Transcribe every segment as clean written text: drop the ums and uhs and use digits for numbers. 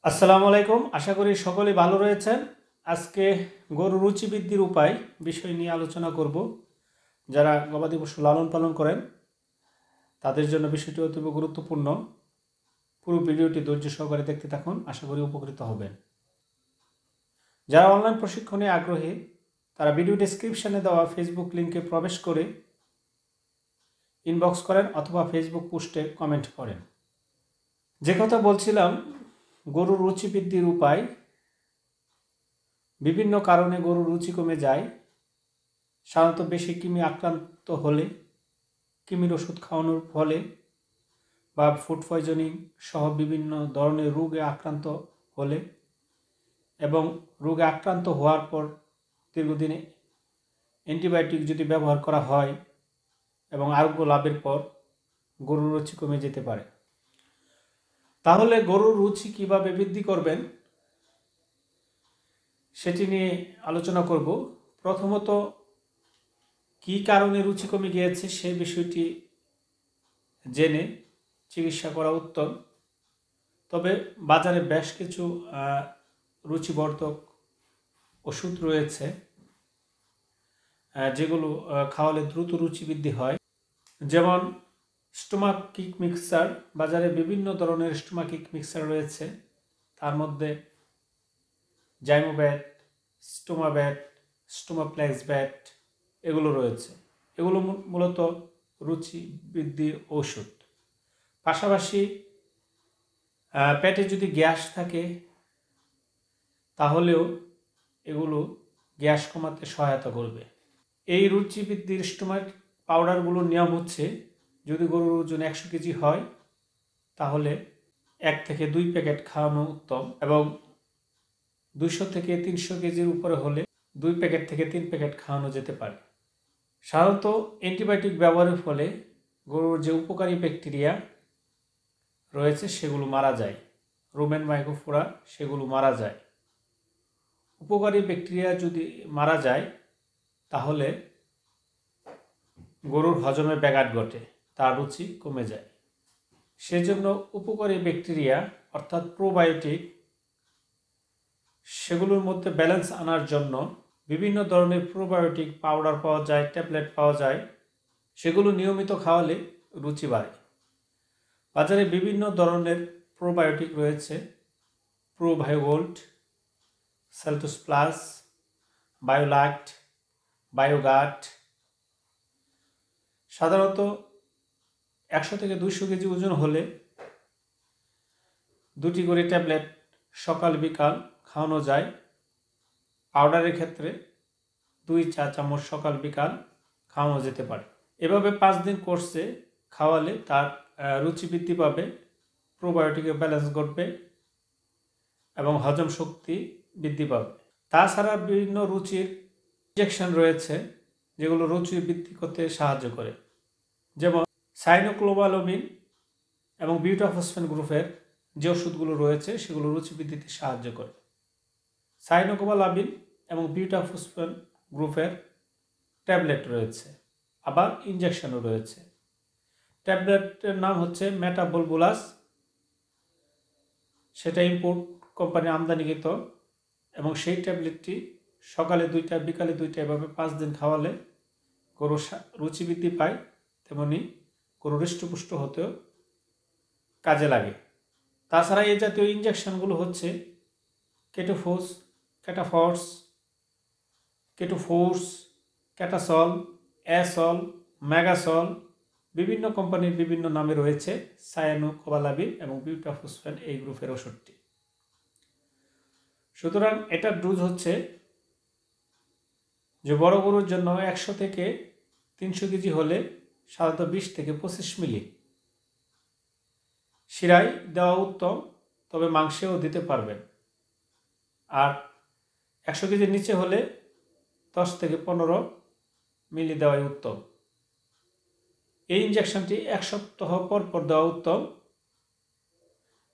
আসসালামু আলাইকুম। আশা করি সকলেই ভালো রয়েছেন। আজকে গরুর রুচি বৃদ্ধির উপায় বিষয় নিয়ে আলোচনা করব। যারা গবাদি পশু লালন পালন করেন তাদের জন্য বিষয়টি অতীব গুরুত্বপূর্ণ। পুরো ভিডিওটি ধৈর্য সহকারে দেখতে থাকুন, আশা করি উপকৃত হবেন। যারা অনলাইন প্রশিক্ষণে আগ্রহী তারা ভিডিও ডেসক্রিপশনে দেওয়া ফেসবুক লিঙ্কে প্রবেশ করে ইনবক্স করেন অথবা ফেসবুক পোস্টে কমেন্ট করেন। যে কথা বলছিলাম, গরুর রুচি বৃদ্ধির উপায়। বিভিন্ন কারণে গরুর রুচি কমে যায়। সাধারণত বেশি কৃমি আক্রান্ত হলে, কৃমির ওষুধ খাওয়ানোর ফলে বা ফুড পয়জনিং সহ বিভিন্ন ধরনের রোগে আক্রান্ত হলে এবং রোগে আক্রান্ত হওয়ার পর দীর্ঘদিনে অ্যান্টিবায়োটিক যদি ব্যবহার করা হয় এবং আরোগ্য লাভের পর গরুর রুচি কমে যেতে পারে। তাহলে গরুর রুচি কীভাবে বৃদ্ধি করবেন সেটি নিয়ে আলোচনা করব। প্রথমত, কী কারণে রুচি কমে গিয়েছে সেই বিষয়টি জেনে চিকিৎসা করা উত্তম। তবে বাজারে বেশ কিছু রুচিবর্ধক ওষুধ রয়েছে যেগুলো খাওয়ালে দ্রুত রুচি বৃদ্ধি হয়। যেমন স্টোমাক কিক মিক্সার। বাজারে বিভিন্ন ধরনের স্টোমাক কিক মিক্সার রয়েছে। তার মধ্যে জাইমোব্যাট, স্টোমাব্যাট, স্টোমাপ্লেক্স ব্যাট এগুলো রয়েছে। এগুলো মূলত রুচি বৃদ্ধি ওষুধ। পাশাপাশি পেটে যদি গ্যাস থাকে তাহলেও এগুলো গ্যাস কমাতে সহায়তা করবে। এই রুচি বৃদ্ধির স্টোমাক পাউডারগুলোর নিয়ম হচ্ছে, যদি গরুর ওজন 100 কেজি হয় তাহলে 1 থেকে 2 প্যাকেট খাওয়ানো উত্তম, এবং 200 থেকে 300 কেজির উপরে হলে 2 প্যাকেট থেকে 3 প্যাকেট খাওয়ানো যেতে পারে। সাধারণত অ্যান্টিবায়োটিক ব্যবহারের ফলে গরুর যে উপকারী ব্যাকটেরিয়া রয়েছে সেগুলো মারা যায়। রুমেন মাইক্রোফ্লোরা সেগুলো মারা যায়। উপকারী ব্যাকটেরিয়া যদি মারা যায় তাহলে গরুর হজমে ব্যাঘাত ঘটে, তার রুচি কমে যায়। সেজন্য উপকারী ব্যাকটেরিয়া অর্থাৎ প্রোবায়োটিক সেগুলোর মধ্যে ব্যালেন্স আনার জন্য বিভিন্ন ধরনের প্রোবায়োটিক পাউডার পাওয়া যায়, ট্যাবলেট পাওয়া যায়। সেগুলো নিয়মিত খাওয়ালে রুচি বাড়ে। বাজারে বিভিন্ন ধরনের প্রোবায়োটিক রয়েছে: প্রোবায়োগোল্ড, সেলটোস প্লাস, বায়োলাক্ট, বায়োগাট। সাধারণত 100 থেকে 200 কেজি ওজন হলে 2টি করে ট্যাবলেট সকাল বিকাল খাওয়ানো যায়। পাউডারের ক্ষেত্রে 2 চা চামচ সকাল বিকাল খাওয়ানো যেতে পারে। এভাবে 5 দিন কোর্সে খাওয়ালে তার রুচি বৃদ্ধি পাবে, প্রোবায়োটিকের ব্যালেন্স ঘটবে এবং হজম শক্তি বৃদ্ধি পাবে। তাছাড়া বিভিন্ন রুচির ইনজেকশন রয়েছে যেগুলো রুচি বৃদ্ধি করতে সাহায্য করে। যেমন সাইনোক্লোবালামিন এবং বিউটাফসফেন গ্রুপের যে ওষুধগুলো রয়েছে সেগুলো রুচি বৃদ্ধিতে সাহায্য করে। সাইনোক্লোবালামিন এবং বিউটাফসফেন গ্রুপের ট্যাবলেট রয়েছে, আবার ইনজেকশনও রয়েছে। ট্যাবলেটের নাম হচ্ছে মেটাবোলবুলাস, সেটা ইম্পোর্ট কোম্পানি আমদানিকৃত, এবং সেই ট্যাবলেটটি সকালে 2টা বিকালে 2টা এভাবে 5 দিন খাওয়ালে গরুর রুচি বৃদ্ধি পায়, তেমনি গরু হৃষ্টপুষ্ট হতেও কাজে লাগে। তাছাড়া এই জাতীয় ইনজেকশনগুলো হচ্ছে কেটোফোর্স, ক্যাটাসল, অ্যাসল, মেগাসল, বিভিন্ন কোম্পানির বিভিন্ন নামে রয়েছে সায়ানোকোবালামিন এবং বিউটাফসফেন এই গ্রুপের ওষুধটি। সুতরাং এটার ডোজ হচ্ছে যে বড় গরুর জন্য 100 থেকে 300 কেজি হলে সাধারণত 20 থেকে 25 মিলি শিরায় দেওয়া উত্তম, তবে মাংসেও দিতে পারবেন। আর 100 কেজির নিচে হলে 10 থেকে 15 মিলি দেওয়াই উত্তম। এই ইনজেকশনটি 1 সপ্তাহ পর পর দেওয়া উত্তম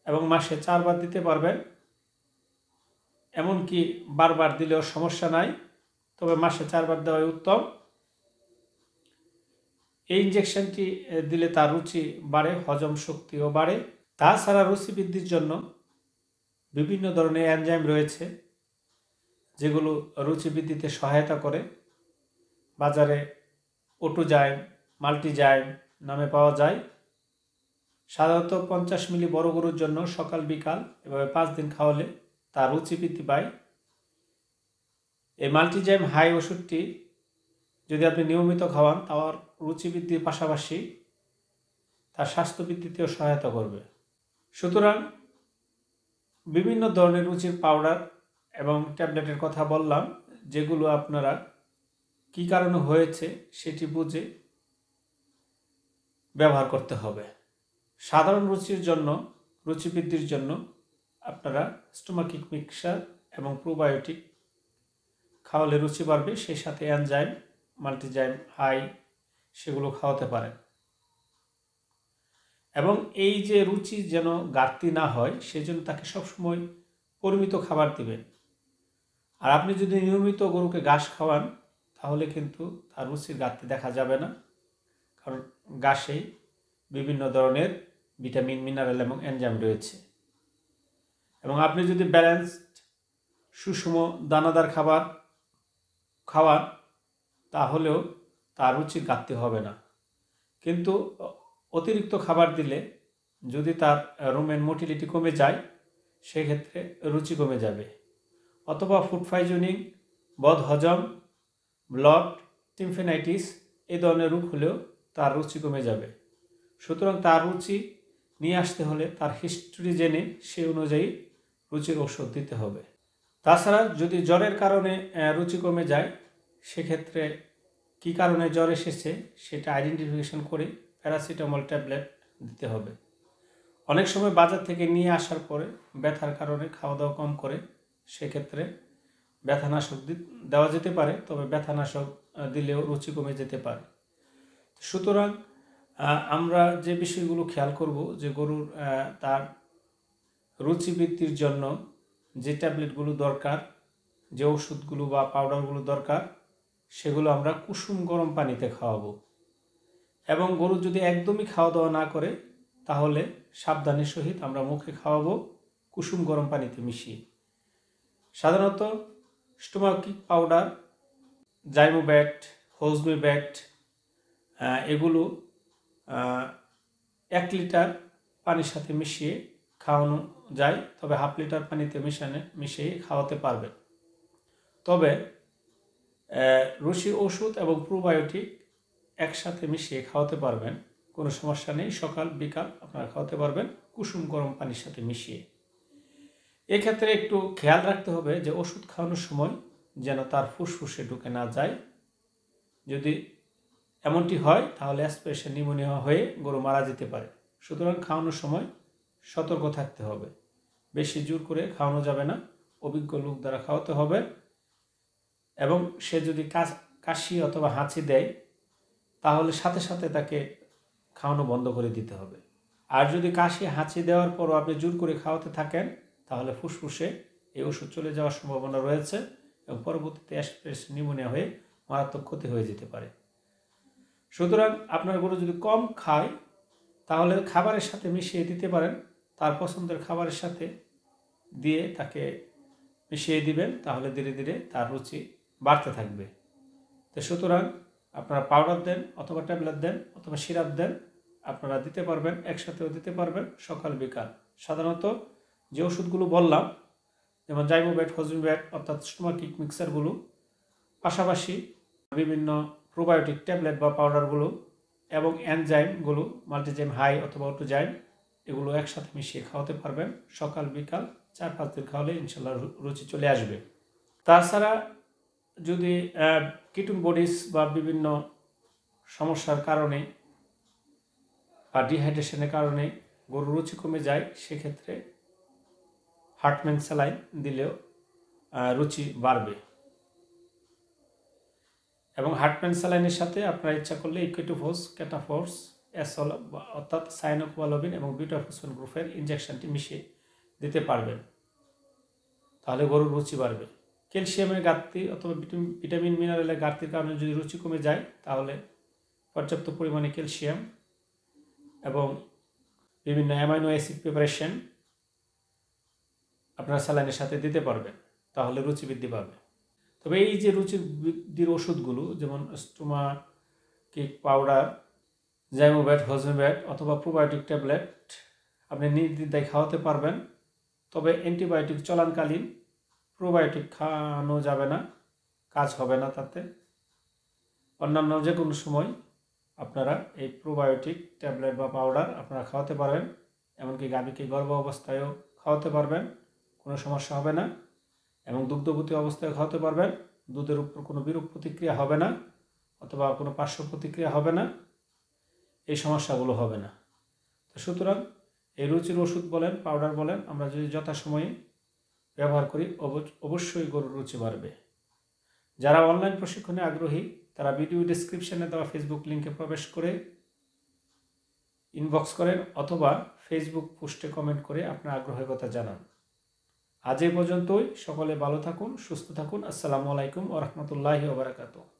এবং মাসে 4 বার দিতে পারবেন। এমনকি বারবার দিলেও সমস্যা নাই, তবে মাসে 4 বার দেওয়াই উত্তম। এই ইনজেকশনটি দিলে তার রুচি বাড়ে, হজম শক্তিও বাড়ে। তাছাড়া রুচি বৃদ্ধির জন্য বিভিন্ন ধরনের এনজাইম রয়েছে যেগুলো রুচি বৃদ্ধিতে সহায়তা করে। বাজারে ওটুজাইম, মাল্টিজাইম নামে পাওয়া যায়। সাধারণত 50 মিলি বড় গরুর জন্য সকাল বিকাল এভাবে 5 দিন খাওয়ালে তার রুচি বৃদ্ধি পায়। এই মাল্টিজাইম হাই ওষুধটি যদি আপনি নিয়মিত খাওয়ান তার রুচি বৃদ্ধির পাশাপাশি তার স্বাস্থ্য বৃদ্ধিতেও সহায়তা করবে। সুতরাং বিভিন্ন ধরনের রুচির পাউডার এবং ট্যাবলেটের কথা বললাম, যেগুলো আপনারা কী কারণে হয়েছে সেটি বুঝে ব্যবহার করতে হবে। সাধারণ রুচির জন্য, রুচি বৃদ্ধির জন্য আপনারা স্টোমাকিক মিক্সার এবং প্রোবায়োটিক খাওয়ালে রুচি বাড়বে। সেই সাথে এনজাইম, মাল্টিজাইম হাই সেগুলো খাওয়াতে পারেন। এবং এই যে রুচি যেন ঘাটতি না হয় সেজন্য তাকে সবসময় পরিমিত খাবার দিবেন। আর আপনি যদি নিয়মিত গরুকে ঘাস খাওয়ান তাহলে কিন্তু তার রুচির ঘাটতি দেখা যাবে না, কারণ ঘাসে বিভিন্ন ধরনের ভিটামিন, মিনারেল এবং এনজাইম রয়েছে। এবং আপনি যদি ব্যালেন্সড সুষম দানাদার খাবার খাওয়ান তাহলেও তার রুচির ঘাটতি হবে না। কিন্তু অতিরিক্ত খাবার দিলে যদি তার রুমেন মোটিলিটি কমে যায় সেক্ষেত্রে রুচি কমে যাবে, অথবা ফুড পয়জনিং, বদহজম, ব্লড টিম্ফেনাইটিস এই ধরনের রোগ হলেও তার রুচি কমে যাবে। সুতরাং তার রুচি নিয়ে আসতে হলে তার হিস্ট্রি জেনে সেই অনুযায়ী রুচির ওষুধ দিতে হবে। তাছাড়া যদি জ্বরের কারণে রুচি কমে যায় সেক্ষেত্রে কী কারণে জ্বর এসেছে সেটা আইডেন্টিফিকেশন করে প্যারাসিটামল ট্যাবলেট দিতে হবে। অনেক সময় বাজার থেকে নিয়ে আসার পরে ব্যথার কারণে খাওয়া দাওয়া কম করে, সেক্ষেত্রে ব্যথানাশক দেওয়া যেতে পারে, তবে ব্যথানাশক দিলেও রুচি কমে যেতে পারে। সুতরাং আমরা যে বিষয়গুলো খেয়াল করব যে গরুর তার রুচি বৃদ্ধির জন্য যে ট্যাবলেটগুলো দরকার, যে ওষুধগুলো বা পাউডারগুলো দরকার সেগুলো আমরা কুসুম গরম পানিতে খাওয়াবো। এবং গরু যদি একদমই খাওয়া দাওয়া না করে তাহলে সাবধানের সহিত আমরা মুখে খাওয়াবো কুসুম গরম পানিতে মিশিয়ে। সাধারণত স্টোমাকিক পাউডার, জাইমোব্যাট, হোজমিব্যাট এগুলো 1 লিটার পানির সাথে মিশিয়ে খাওয়ানো যায়, তবে হাফ লিটার পানিতে মিশিয়ে খাওয়াতে পারবেন। তবে রুচি ওষুধ এবং প্রোবায়োটিক একসাথে মিশিয়ে খাওয়াতে পারবেন, কোনো সমস্যা নেই। সকাল বিকাল আপনারা খাওয়াতে পারবেন কুসুম গরম পানির সাথে মিশিয়ে। এক্ষেত্রে একটু খেয়াল রাখতে হবে যে ওষুধ খাওয়ানোর সময় যেন তার ফুসফুসে ঢুকে না যায়। যদি এমনটি হয় তাহলে অ্যাসপিরেশন নিউমোনিয়া হয়ে গরু মারা যেতে পারে। সুতরাং খাওয়ানোর সময় সতর্ক থাকতে হবে, বেশি জোর করে খাওয়ানো যাবে না, অভিজ্ঞ লোক দ্বারা খাওয়াতে হবে। এবং সে যদি কাশি অথবা হাঁচি দেয় তাহলে সাথে সাথে তাকে খাওয়ানো বন্ধ করে দিতে হবে। আর যদি কাশি হাঁচি দেওয়ার পরও আপনি জোর করে খাওয়াতে থাকেন তাহলে ফুসফুসে এই ওষুধ চলে যাওয়ার সম্ভাবনা রয়েছে এবং পরবর্তীতে অ্যাসপিরেশন নিউমোনিয়া হয়ে মারাত্মক ক্ষতি হয়ে যেতে পারে। সুতরাং আপনার গরু যদি কম খায় তাহলে খাবারের সাথে মিশিয়ে দিতে পারেন, তার পছন্দের খাবারের সাথে দিয়ে তাকে মিশিয়ে দিবেন, তাহলে ধীরে ধীরে তার রুচি বাড়তে থাকবে। তো সুতরাং আপনারা পাউডার দেন অথবা ট্যাবলেট দেন অথবা সিরাপ দেন, আপনারা দিতে পারবেন, একসাথেও দিতে পারবেন সকাল বিকাল। সাধারণত যে ওষুধগুলো বললাম যেমন জাইমোব্যাট, হোজমিব্যাট অর্থাৎ স্টোমাকিক মিক্সারগুলো, পাশাপাশি বিভিন্ন প্রোবায়োটিক ট্যাবলেট বা পাউডারগুলো এবং এনজাইমগুলো, মাল্টিজাইম হাই অথবা ওটুজাইম, এগুলো একসাথে মিশিয়ে খাওয়াতে পারবেন। সকাল বিকাল 4-5 দিন খাওয়ালে ইনশাল্লাহ রুচি চলে আসবে। তাছাড়া যদি কিটোন বডিজ বা বিভিন্ন সমস্যার কারণে বা ডিহাইড্রেশনের কারণে গরুর রুচি কমে যায় সেক্ষেত্রে হার্টম্যান স্যালাইন দিলেও রুচি বাড়বে। এবং হার্টম্যান স্যালাইনের সাথে আপনারা ইচ্ছা করলে ইকুইটোফোস, ক্যাটাফোর্স, অ্যাসল অর্থাৎ সাইনোকোয়ালবিন এবং বিউটাফোসফেন গ্রুপের ইনজেকশনটি মিশিয়ে দিতে পারবেন, তাহলে গরুর রুচি বাড়বে। ক্যালসিয়ামের ঘাটতি অথবা ভিটামিন মিনারেলের ঘাটতির কারণে যদি রুচি কমে যায় তাহলে পর্যাপ্ত পরিমাণে ক্যালসিয়াম এবং বিভিন্ন অ্যামাইনো অ্যাসিড প্রিপারেশন আপনারা স্যালাইনের সাথে দিতে পারবেন, তাহলে রুচি বৃদ্ধি পাবে। তবে এই যে রুচি বৃদ্ধির ওষুধগুলো যেমন স্টোমাকিক পাউডার, জাইমোভ্যাট, হজমেভ্যাট অথবা প্রোবায়োটিক ট্যাবলেট আপনি নির্দ্বিধায় খাওয়াতে পারবেন। তবে অ্যান্টিবায়োটিক চলাকালীন প্রোবায়োটিক খাওয়ানো যাবে না, কাজ হবে না তাতে। অন্যান্য যে কোনো সময় আপনারা এই প্রোবায়োটিক ট্যাবলেট বা পাউডার আপনারা খাওয়াতে পারবেন, এমনকি গাভীকে গর্ভ অবস্থায়ও খাওয়াতে পারবেন, কোনো সমস্যা হবে না। এবং দুগ্ধবতী অবস্থায় খাওয়াতে পারবেন, দুধের উপর কোনো বিরূপ প্রতিক্রিয়া হবে না অথবা কোনো পার্শ্ব প্রতিক্রিয়া হবে না, এই সমস্যাগুলো হবে না। তো সুতরাং এই রুচির ওষুধ বলেন, পাউডার বলেন, আমরা যদি যথাসময়ে ব্যবহার করি অবশ্যই গরুর রুচি বাড়বে। যারা অনলাইন প্রশিক্ষণে আগ্রহী তারা ভিডিও ডেসক্রিপশনে দেওয়া ফেসবুক লিঙ্কে প্রবেশ করে ইনবক্স করেন অথবা ফেসবুক পোস্টে কমেন্ট করে আপনার আগ্রহের কথা জানান। আজ এই পর্যন্তই। সকলে ভালো থাকুন, সুস্থ থাকুন। আসসালামু আলাইকুম ওয়া রাহমাতুল্লাহি ওয়া বারাকাতুহু।